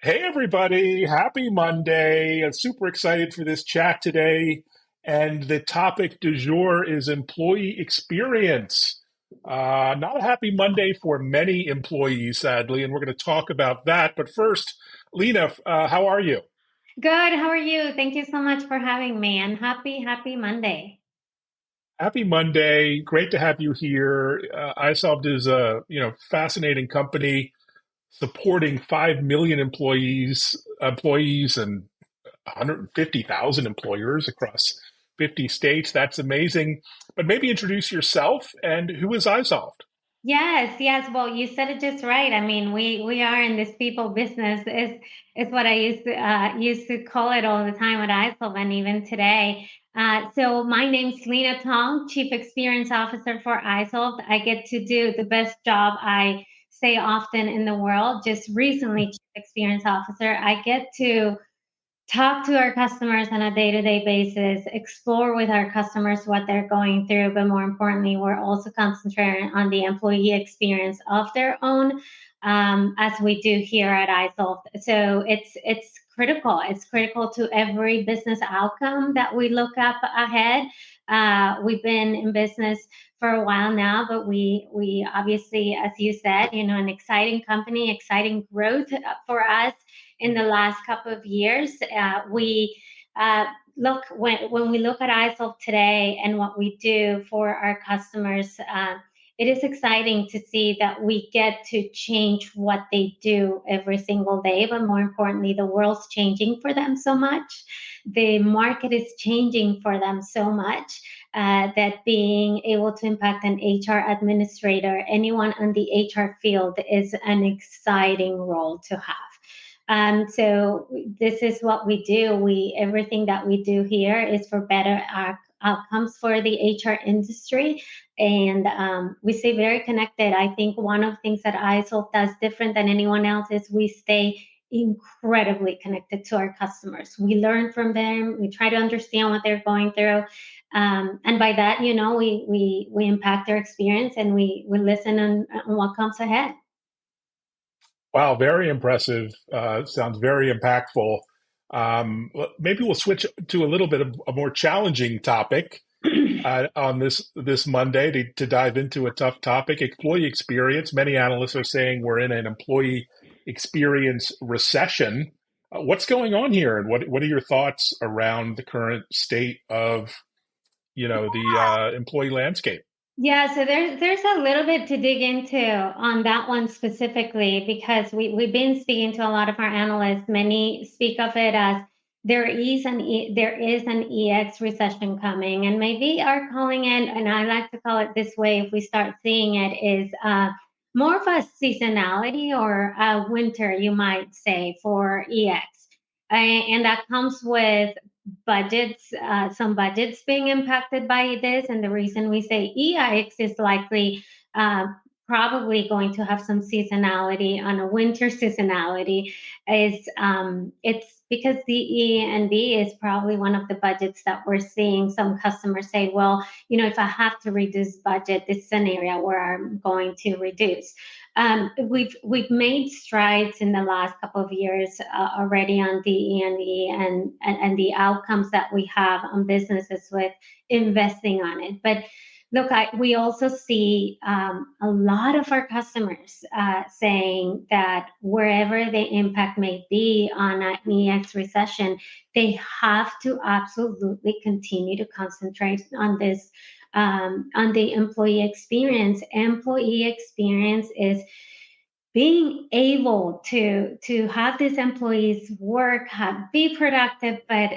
Hey, everybody. Happy Monday. I'm super excited for this chat today. And the topic du jour is employee experience. Not a happy Monday for many employees, sadly, and we're going to talk about that. But first, Lena, how are you? Good. How are you? Thank you so much for having me and happy Monday. Happy Monday. Great to have you here. iSolved is a fascinating company supporting 5 million employees and 150,000 employers across 50 states. That's amazing. But maybe introduce yourself and who is iSolved? Yes. Well, you said it just right. I mean, we are in this people business. Is what I used to call it all the time at ISOL and even today. So my name's Lena Tong, Chief Experience Officer for iSolved. I get to do the best job I say often in the world. Just recently, Chief Experience Officer. I get to talk to our customers on a day-to-day basis, explore with our customers what they're going through, but more importantly, we're also concentrating on the employee experience of their own, as we do here at iSolve. So it's critical. It's critical to every business outcome that we look up ahead. We've been in business for a while now, but we obviously, as you said, an exciting company, exciting growth for us in the last couple of years. We look when we look at iSolve today and what we do for our customers. It is exciting to see that we get to change what they do every single day, but more importantly, the world's changing for them so much. The market is changing for them so much that being able to impact an HR administrator, anyone on the HR field, is an exciting role to have. So this is what we do. Everything that we do here is for better outcomes for the HR industry, and we stay very connected. I think one of the things that ISOL does different than anyone else is we stay incredibly connected to our customers. We learn from them. We try to understand what they're going through. And by that, we impact their experience and we listen on what comes ahead. Wow, very impressive. Sounds very impactful. Maybe we'll switch to a little bit of a more challenging topic on this Monday to dive into a tough topic, employee experience. Many analysts are saying we're in an employee experience recession. What's going on here, and what are your thoughts around the current state of the employee landscape? Yeah, so there's a little bit to dig into on that one specifically because we've been speaking to a lot of our analysts. Many speak of it as there is an EX recession coming, and maybe are calling it, and I like to call it this way if we start seeing it, is more of a seasonality or a winter, you might say, for EX. And that comes with budgets, some budgets being impacted by this. And the reason we say EIX is likely uh, probably going to have some seasonality on a winter seasonality is it's because the E and B is probably one of the budgets that we're seeing some customers say, well, if I have to reduce budget, this is an area where I'm going to reduce. We've made strides in the last couple of years already on DE and E and the outcomes that we have on businesses with investing on it. But look, we also see a lot of our customers saying that wherever the impact may be on an EX recession, they have to absolutely continue to concentrate on this, on the employee experience. Employee experience is being able to have these employees work, be productive, but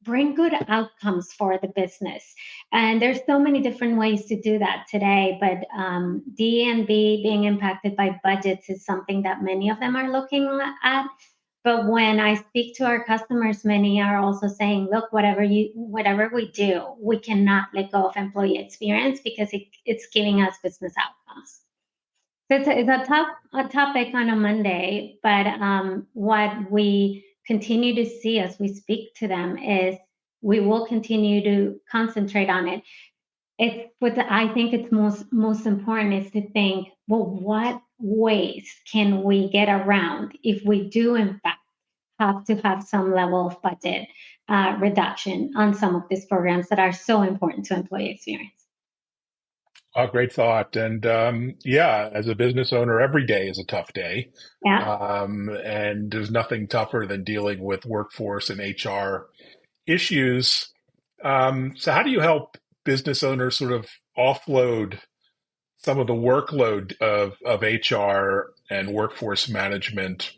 bring good outcomes for the business. And there's so many different ways to do that today. But D and B being impacted by budgets is something that many of them are looking at. But when I speak to our customers, many are also saying, look, whatever we do, we cannot let go of employee experience because it's giving us business outcomes. So it's a tough a topic on a Monday, but what we continue to see as we speak to them is we will continue to concentrate on it. It's what I think it's most important is to think, well, what ways can we get around if we do, in fact, have to have some level of budget reduction on some of these programs that are so important to employee experience? Oh, great thought. And yeah, as a business owner, every day is a tough day. Yeah. And there's nothing tougher than dealing with workforce and HR issues. So, how do you help business owners sort of offload some of the workload of HR and workforce management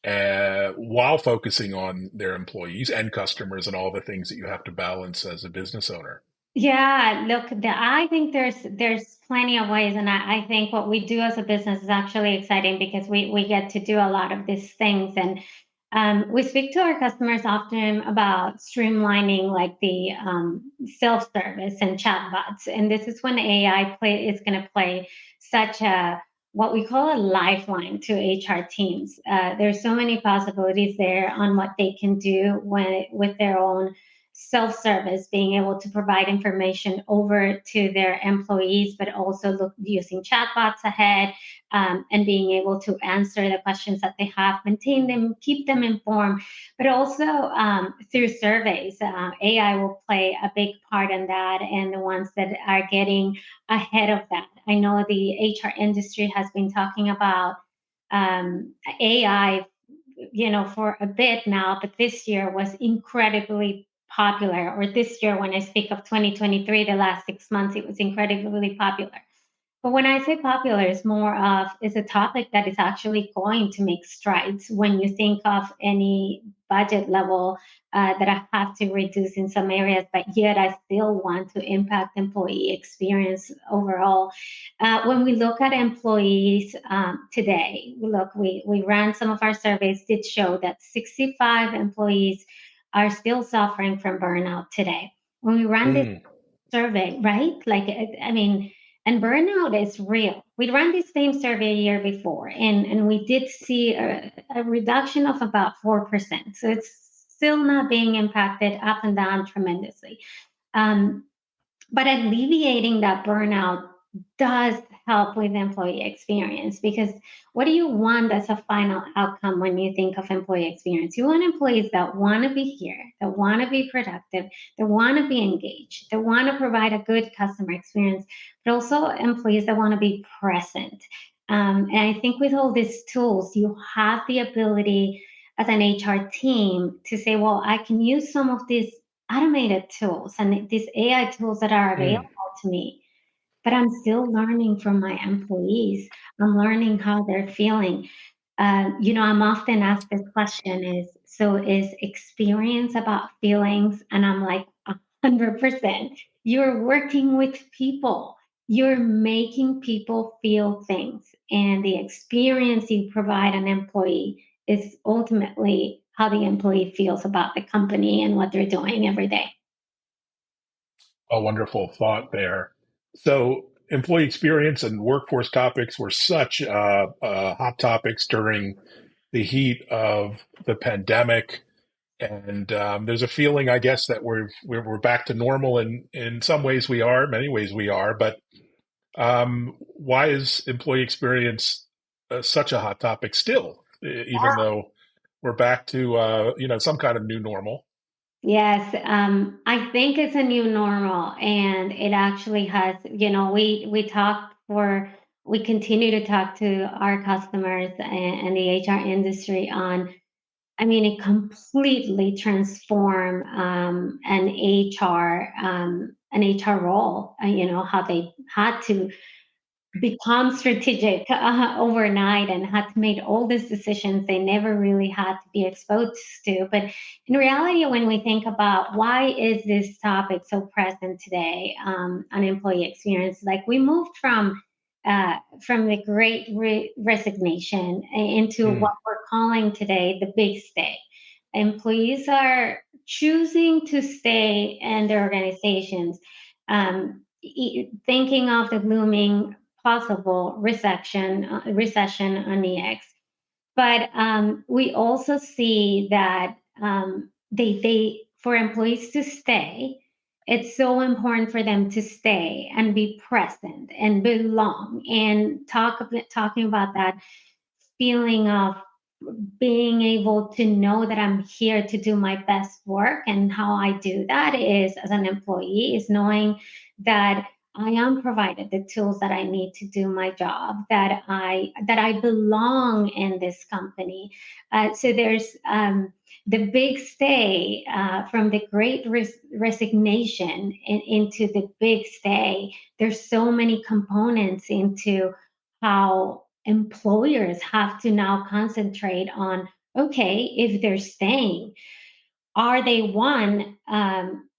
while focusing on their employees and customers and all the things that you have to balance as a business owner? Yeah, look, I think there's plenty of ways, and I think what we do as a business is actually exciting because we get to do a lot of these things, and we speak to our customers often about streamlining like the self-service and chatbots, and this is when AI play is going to play such a what we call a lifeline to HR teams. There's so many possibilities there on what they can do with their own self-service, being able to provide information over to their employees, but also using chatbots ahead, and being able to answer the questions that they have, maintain them, keep them informed, but also through surveys. AI will play a big part in that, and the ones that are getting ahead of that. I know the HR industry has been talking about AI, for a bit now, but this year was incredibly popular. Or this year, when I speak of 2023, the last 6 months, it was incredibly popular. But when I say popular, it's a topic that is actually going to make strides when you think of any budget level that I have to reduce in some areas, but yet I still want to impact employee experience overall. When we look at employees today, we ran some of our surveys did show that 65 employees are still suffering from burnout today. When we ran this Mm. survey, right? Like, I mean, and burnout is real. We ran this same survey a year before, and we did see a reduction of about 4%. So it's still not being impacted up and down tremendously. Um, but alleviating that burnout does help with employee experience, because what do you want as a final outcome when you think of employee experience? You want employees that want to be here, that want to be productive, that want to be engaged, that want to provide a good customer experience, but also employees that want to be present. And I think with all these tools, you have the ability as an HR team to say, well, I can use some of these automated tools and these AI tools that are available Mm. to me, but I'm still learning from my employees. I'm learning how they're feeling. I'm often asked this question is experience about feelings? And I'm like, 100%. You're working with people. You're making people feel things. And the experience you provide an employee is ultimately how the employee feels about the company and what they're doing every day. A wonderful thought there. So, employee experience and workforce topics were such hot topics during the heat of the pandemic. And there's a feeling, I guess, that we're back to normal. In some ways we are, many ways we are. But why is employee experience such a hot topic still, even though we're back to some kind of new normal? Yes, I think it's a new normal, and it actually has. We continue to talk to our customers and the HR industry on. I mean, it completely transformed an HR role. How they had to become strategic overnight and had to make all these decisions they never really had to be exposed to. But in reality, when we think about why is this topic so present today on employee experience, like we moved from the great resignation into what Mm. we're calling today the big stay. Employees are choosing to stay in their organizations, thinking of the looming possible recession on the X. But we also see that they for employees to stay, it's so important for them to stay and be present and belong and talking about that feeling of being able to know that I'm here to do my best work. And how I do that is as an employee is knowing that I am provided the tools that I need to do my job, that I belong in this company. So there's the big stay from the great resignation into the big stay. There's so many components into how employers have to now concentrate on, okay, if they're staying, are they one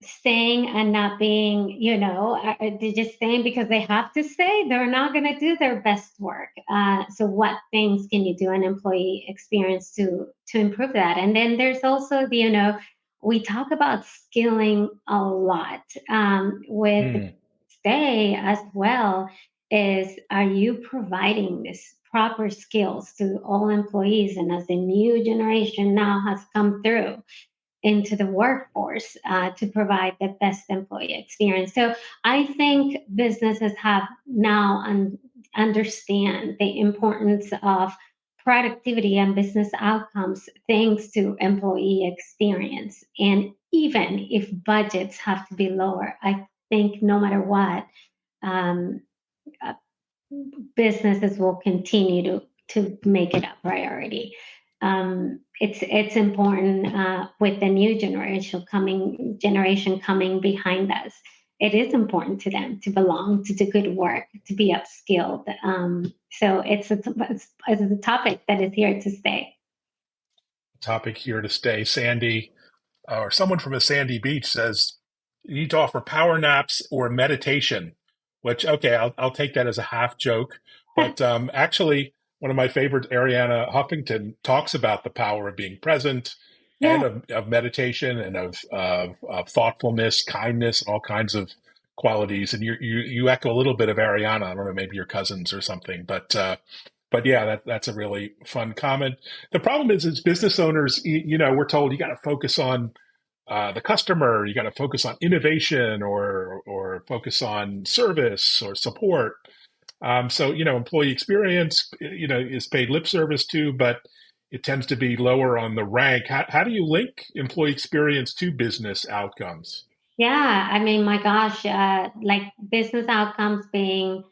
staying and not being, they're just staying because they have to stay? They're not going to do their best work. So what things can you do in employee experience to improve that? And then there's also the, we talk about skilling a lot with Mm. stay as well. Is, are you providing this proper skills to all employees? And as the new generation now has come through into the workforce to provide the best employee experience. So I think businesses have now understand the importance of productivity and business outcomes thanks to employee experience. And even if budgets have to be lower, I think no matter what, um, uh, businesses will continue to make it a priority. It's important with the new generation coming behind us. It is important to them to belong, to do good work, to be upskilled. So it's a topic that is here to stay. Topic here to stay. Sandy, or someone from a sandy beach says you need to offer power naps or meditation, which, okay, I'll take that as a half joke. But actually, one of my favorite, Ariana Huffington, talks about the power of being present and Yeah. of meditation and of thoughtfulness, kindness, and all kinds of qualities. And you echo a little bit of Ariana. I don't know, maybe your cousins or something, but yeah, that's a really fun comment. The problem is business owners, we're told you got to focus on the customer, you got to focus on innovation or focus on service or support. So employee experience, is paid lip service to, but it tends to be lower on the rank. How do you link employee experience to business outcomes? Yeah, I mean, my gosh, like business outcomes being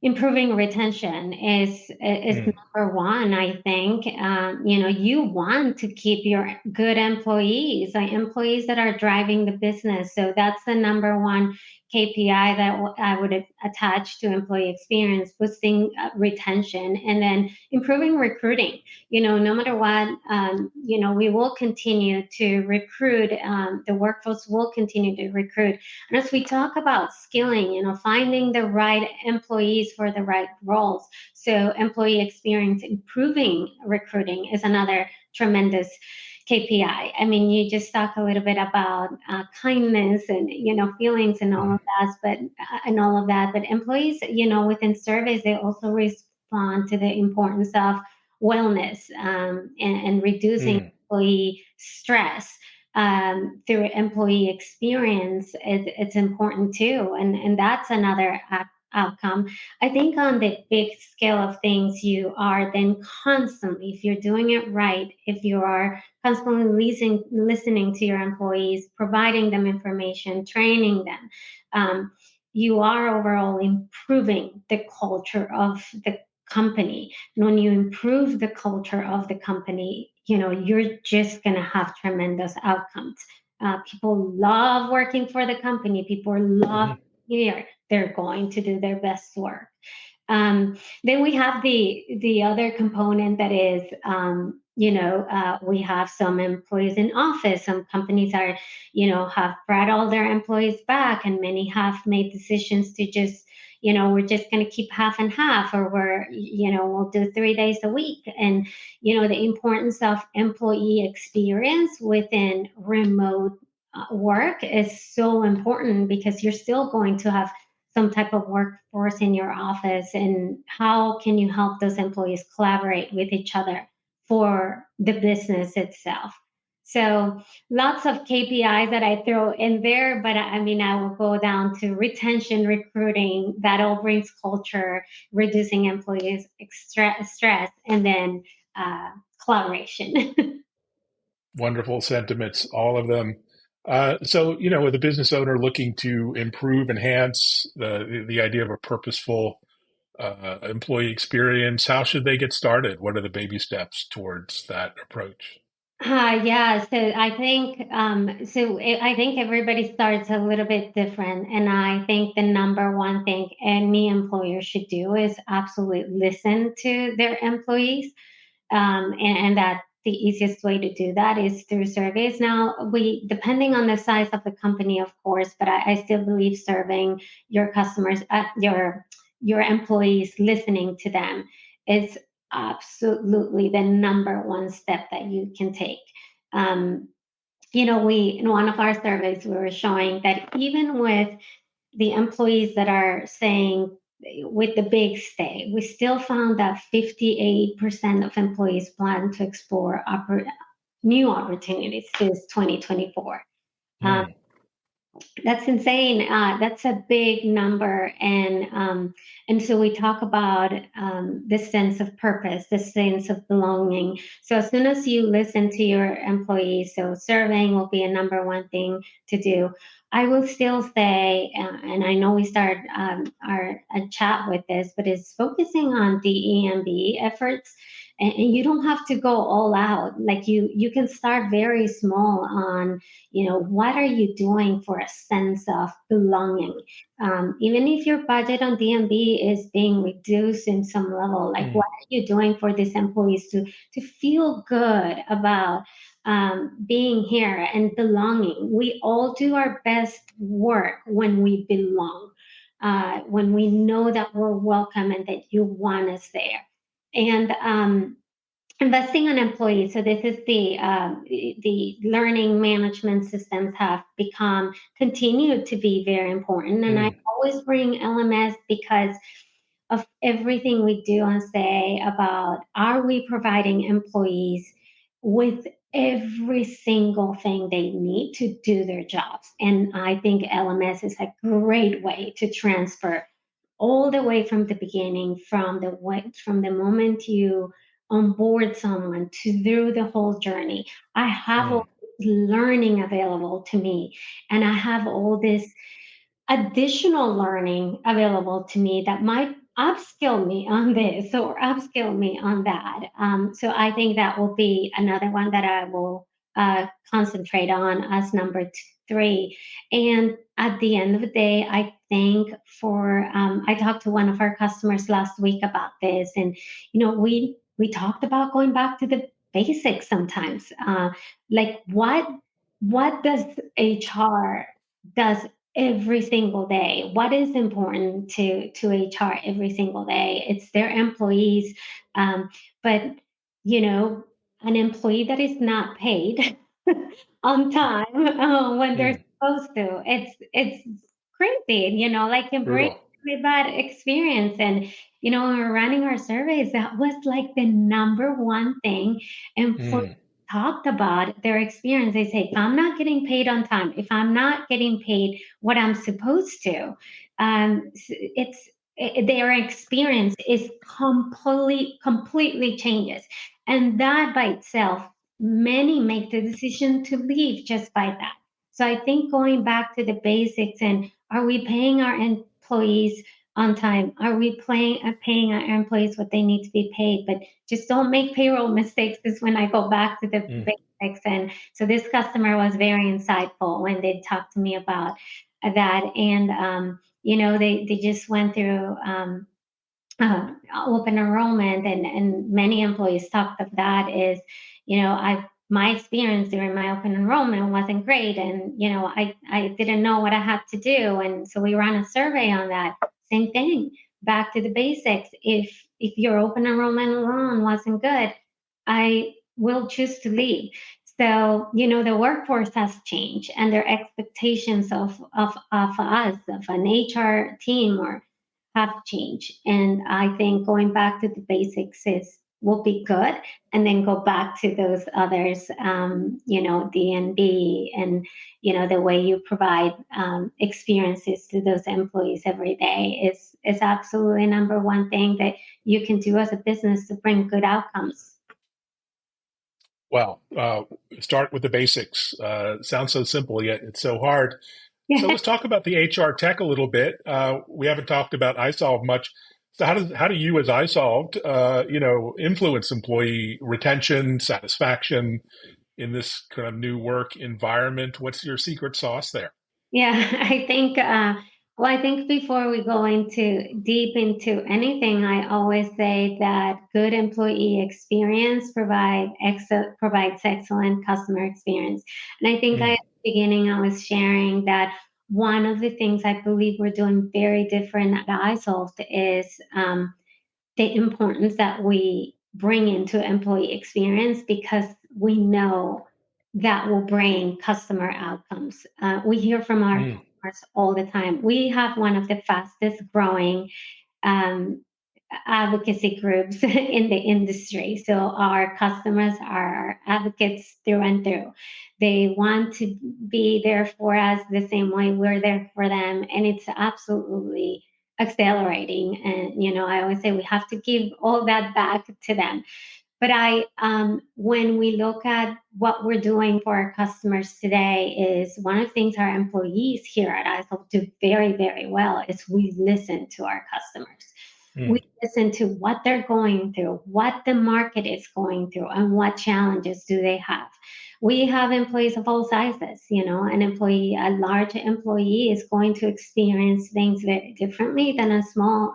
improving retention is Mm, number one. I think you want to keep your good employees, like employees that are driving the business. So that's the number one KPI that I would attach to employee experience, boosting retention, and then improving recruiting. No matter what, we will continue to recruit. The workforce will continue to recruit. And as we talk about skilling, finding the right employees for the right roles. So employee experience improving recruiting is another tremendous KPI. I mean, you just talk a little bit about kindness and feelings and all mhm, of that, but employees, within surveys, they also respond to the importance of wellness and reducing mm, employee stress through employee experience. It's important too, and that's another outcome. I think on the big scale of things, you are then constantly, if you're doing it right, if you are constantly listening to your employees, providing them information, training them, you are overall improving the culture of the company. And when you improve the culture of the company, you're just going to have tremendous outcomes. People love working for the company. People love mhm, here. They're going to do their best work. Then we have the other component that is, we have some employees in office. Some companies are, have brought all their employees back, and many have made decisions to just, we're just going to keep half and half, or we'll do 3 days a week. And the importance of employee experience within remote work is so important, because you're still going to have some type of workforce in your office, and how can you help those employees collaborate with each other for the business itself. So lots of KPIs that I throw in there, but I mean, I will go down to retention, recruiting, that all brings culture, reducing employees stress, and then collaboration. Wonderful sentiments, all of them. So, with a business owner looking to improve, enhance the idea of a purposeful employee experience, how should they get started? What are the baby steps towards that approach? Yeah, so I think everybody starts a little bit different, and I think the number one thing any employer should do is absolutely listen to their employees, and that the easiest way to do that is through surveys. Now, we depending on the size of the company, of course, but I still believe serving your customers, your employees, listening to them is absolutely the number one step that you can take. Um, we in one of our surveys we were showing that even with the employees that are saying with the big stay, we still found that 58% of employees plan to explore new opportunities since 2024. Um, Mm, that's insane. That's a big number, and so we talk about this sense of purpose, this sense of belonging. So as soon as you listen to your employees, so surveying will be a number one thing to do. I will still say, and I know we started our a chat with this, but it's focusing on the EMB efforts. And you don't have to go all out. Like you can start very small on what are you doing for a sense of belonging, even if your budget on DMB is being reduced in some level, like what mm, are you doing for these employees to feel good about being here and belonging. We all do our best work when we belong, when we know that we're welcome and that you want us there. And investing on employees. So this is the learning management systems have become continued to be very important. And I mm, always bring LMS because of everything we do and say about are we providing employees with every single thing they need to do their jobs. And I think LMS is a great way to transfer all the way from the beginning, from the moment you onboard someone to through the whole journey. I have all mm, this learning available to me, and I have all this additional learning available to me that might upskill me on this or upskill me on that. So I think that will be another one that I will concentrate on as number three. And at the end of the day, I think I talked to one of our customers last week about this, and we talked about going back to the basics sometimes, like what does HR does every single day. What is important to HR every single day? It's their employees, but you know, an employee that is not paid on time when they're mm. supposed to. It's crazy, like a very, Brutal. very bad experience. And when we're running our surveys, that was like the number one thing employees Mm, talked about their experience. They say, if I'm not getting paid on time, if I'm not getting paid what I'm supposed to, their experience is completely changes. And that by itself, many make the decision to leave just by that. So I think going back to the basics and are we paying our employees on time? Are we paying our employees what they need to be paid? But just don't make payroll mistakes is when I go back to the mm, basics. And so this customer was very insightful when they talked to me about that. And, they just went through open enrollment, and many employees talked of that is, my experience during my open enrollment wasn't great, and I didn't know what I had to do, and so we ran a survey on that. Same thing, back to the basics. If your open enrollment alone wasn't good, I will choose to leave. So the workforce has changed, and their expectations of us, of an HR team, or have changed. And I think going back to the basics is will be good, and then go back to those others, D&B, and the way you provide experiences to those employees every day is absolutely number one thing that you can do as a business to bring good outcomes. Well, start with the basics. Sounds so simple, yet it's so hard. So Yeah. let's talk about the HR tech a little bit. We haven't talked about iSolve much. So how do you, as iSolved, influence employee retention, satisfaction in this kind of new work environment? What's your secret sauce there? Yeah, I think before we go into deep into anything, I always say that good employee experience provides excellent customer experience. And I think at Mm, the beginning I was sharing that one of the things I believe we're doing very different at iSolved is the importance that we bring into employee experience, because we know that will bring customer outcomes. We hear from our mm, customers all the time. We have one of the fastest growing um, advocacy groups in the industry. So our customers are advocates through and through. They want to be there for us the same way we're there for them. And it's absolutely accelerating. And, I always say we have to give all that back to them. But when we look at what we're doing for our customers today, is one of the things our employees here at ISO do very, very well is we listen to our customers. We mm, listen to what they're going through, what the market is going through, and what challenges do they have. We have employees of all sizes. A large employee is going to experience things very differently than a small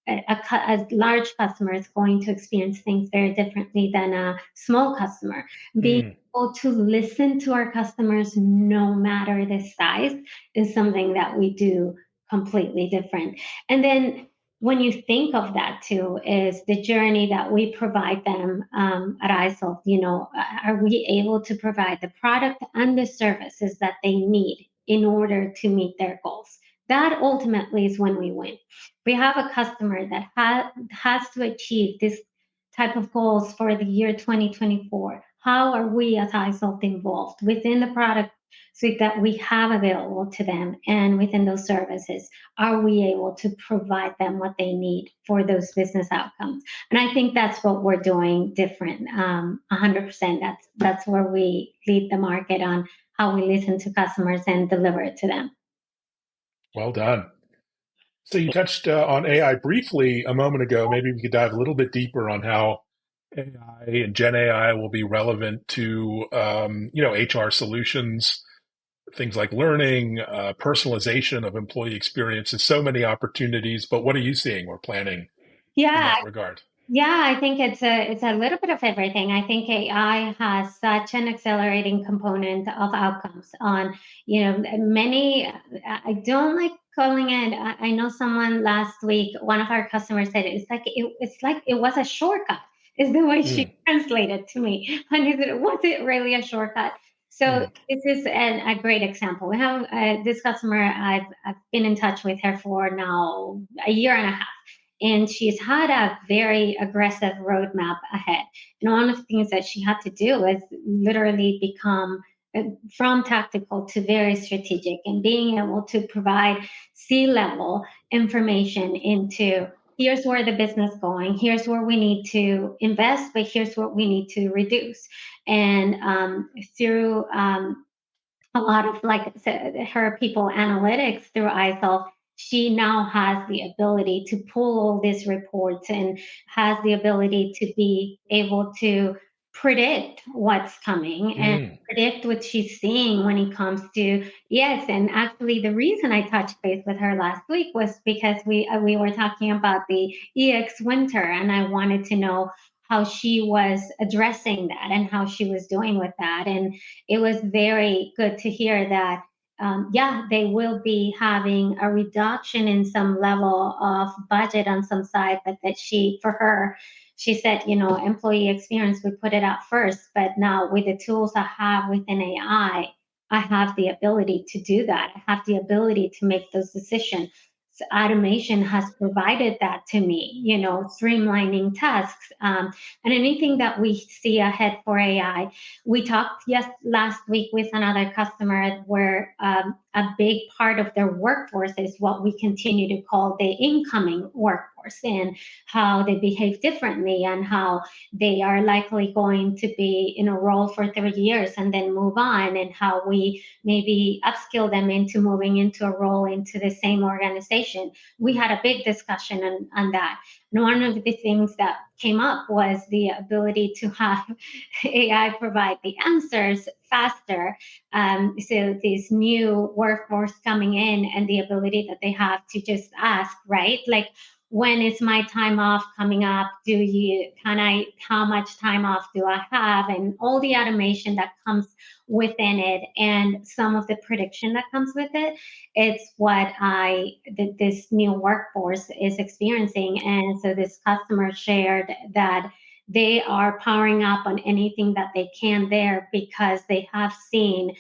a large customer is going to experience things very differently than a small customer. Being mm. able to listen to our customers, no matter the size, is something that we do completely different. And then when you think of that too, is the journey that we provide them at ISOL. Are we able to provide the product and the services that they need in order to meet their goals? That ultimately is when we win. We have a customer that has to achieve this type of goals for the year 2024. How are we as iSolved involved within the product suite that we have available to them, and within those services? Are we able to provide them what they need for those business outcomes? And I think that's what we're doing different. 100%. That's where we lead the market on how we listen to customers and deliver it to them. Well done. So you touched on AI briefly a moment ago. Maybe we could dive a little bit deeper on how AI and Gen AI will be relevant to, HR solutions, things like learning, personalization of employee experiences, so many opportunities. But what are you seeing or planning in Yeah, that regard? Yeah, I think it's a little bit of everything. I think AI has such an accelerating component of outcomes on, many. I don't like calling it. I know someone last week, one of our customers said it's like it was a shortcut. Is the way she Mm, translated to me, and is it was it really a shortcut? So mm, this is a great example. We have this customer. I've been in touch with her for now a year and a half, and she's had a very aggressive roadmap ahead. And one of the things that she had to do is literally become from tactical to very strategic, and being able to provide C-level information into here's where the business is going, here's where we need to invest, but here's what we need to reduce. And through a lot of her people analytics through ISOL, she now has the ability to pull all these reports and has the ability to be able to predict what's coming and mm, predict what she's seeing when it comes to yes. And actually the reason I touched base with her last week was because we were talking about the EX winter, and I wanted to know how she was addressing that and how she was doing with that. And it was very good to hear that, yeah, they will be having a reduction in some level of budget on some side, but that for her, she said, employee experience, we put it out first, but now with the tools I have within AI, I have the ability to do that. I have the ability to make those decisions. automation has provided that to me, streamlining tasks, and anything that we see ahead for AI. We talked last week with another customer where a big part of their workforce is what we continue to call the incoming workforce, and how they behave differently, and how they are likely going to be in a role for 30 years and then move on, and how we maybe upskill them into moving into a role into the same organization. We had a big discussion on that. And one of the things that came up was the ability to have AI provide the answers faster. So this new workforce coming in, and the ability that they have to just ask, right? Like, when is my time off coming up? How much time off do I have? And all the automation that comes within it, and some of the prediction that comes with it. It's what this new workforce is experiencing. And so this customer shared that they are powering up on anything that they can there, because they have seen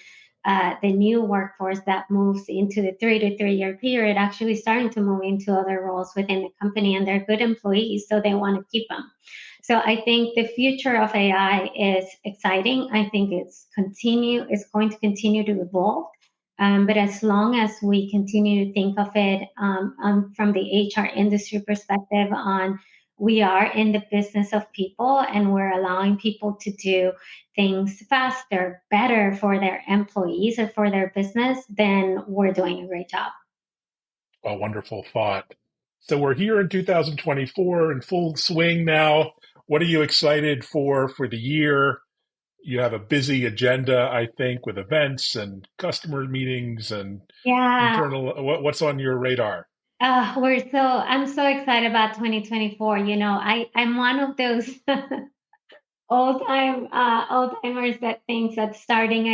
the new workforce that moves into the 3 to 3 year period actually starting to move into other roles within the company, and they're good employees, so they want to keep them. So I think the future of AI is exciting. I think it's going to continue to evolve. But as long as we continue to think of it from the HR industry perspective, on we are in the business of people, and we're allowing people to do things faster, better for their employees or for their business, then we're doing a great job. A wonderful thought. So we're here in 2024 in full swing now. What are you excited for the year? You have a busy agenda, I think, with events and customer meetings and Yeah. internal. What's on your radar? I'm so excited about 2024. I'm one of those old timers that thinks that starting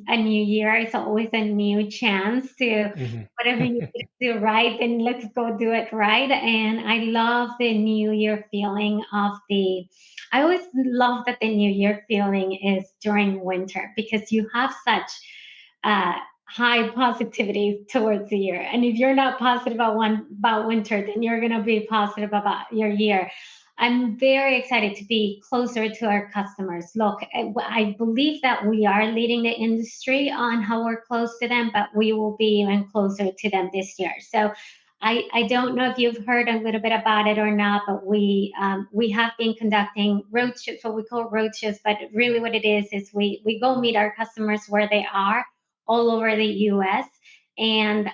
a new year is always a new chance to Hmm. whatever you need to do right, then let's go do it right. And I love the new year feeling I always love that the new year feeling is during winter, because you have such uh, high positivity towards the year. And if you're not positive about winter, then you're going to be positive about your year. I'm very excited to be closer to our customers. Look, I believe that we are leading the industry on how we're close to them, but we will be even closer to them this year. So I don't know if you've heard a little bit about it or not, but we have been conducting roadshows, what we call roadshows, but really what it is we go meet our customers where they are all over the U.S. And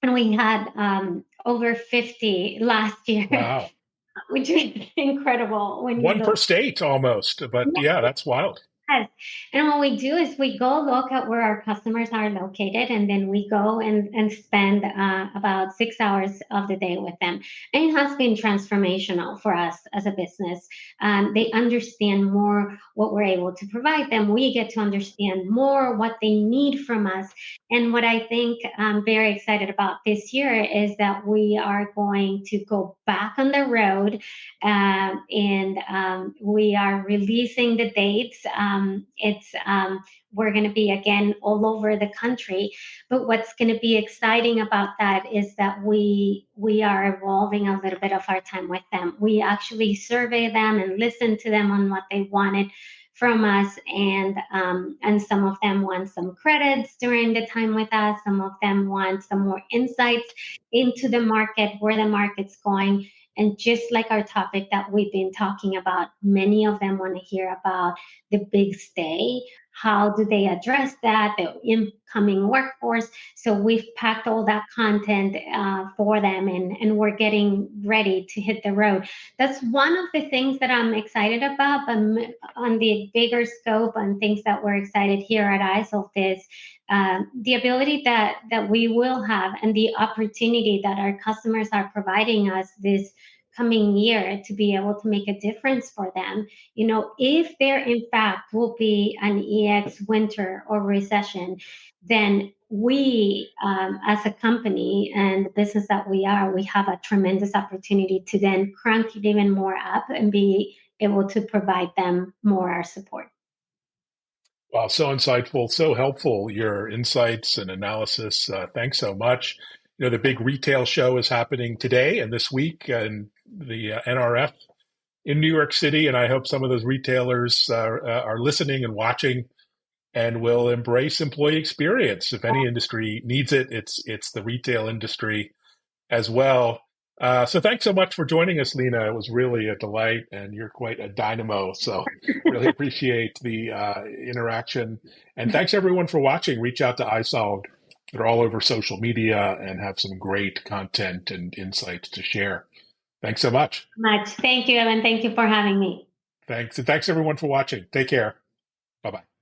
we had over 50 last year, Wow. which is incredible when you One look. per state almost, but yeah, that's wild. Yes. And what we do is we go look at where our customers are located, and then we go and spend about 6 hours of the day with them. And it has been transformational for us as a business. They understand more what we're able to provide them. We get to understand more what they need from us. And what I think I'm very excited about this year is that we are going to go back on the road, and we are releasing the dates. It's We're going to be again all over the country, but what's going to be exciting about that is that we are evolving a little bit of our time with them. We actually survey them and listen to them on what they wanted from us, and some of them want some credits during the time with us. Some of them want some more insights into the market, where the market's going. And just like our topic that we've been talking about, many of them want to hear about the big stay. How do they address that, the incoming workforce? So we've packed all that content for them, and we're getting ready to hit the road. That's one of the things that I'm excited about. But on the bigger scope, and things that we're excited here at ISOLF is the ability that we will have, and the opportunity that our customers are providing us this coming year to be able to make a difference for them. If there in fact will be an EX winter or recession, then we, as a company and the business that we are, we have a tremendous opportunity to then crank it even more up and be able to provide them more support. Wow, so insightful, so helpful, your insights and analysis. Thanks so much. the big retail show is happening today and this week, and the NRF in New York City. And I hope some of those retailers are listening and watching and will embrace employee experience. If any industry needs it, it's the retail industry as well. So thanks so much for joining us, Lena. It was really a delight, and you're quite a dynamo. So really appreciate the interaction. And thanks everyone for watching. Reach out to iSolved. They're all over social media and have some great content and insights to share. Thanks so much. Thank you, Evan. Thank you for having me. Thanks. And thanks everyone for watching. Take care. Bye-bye.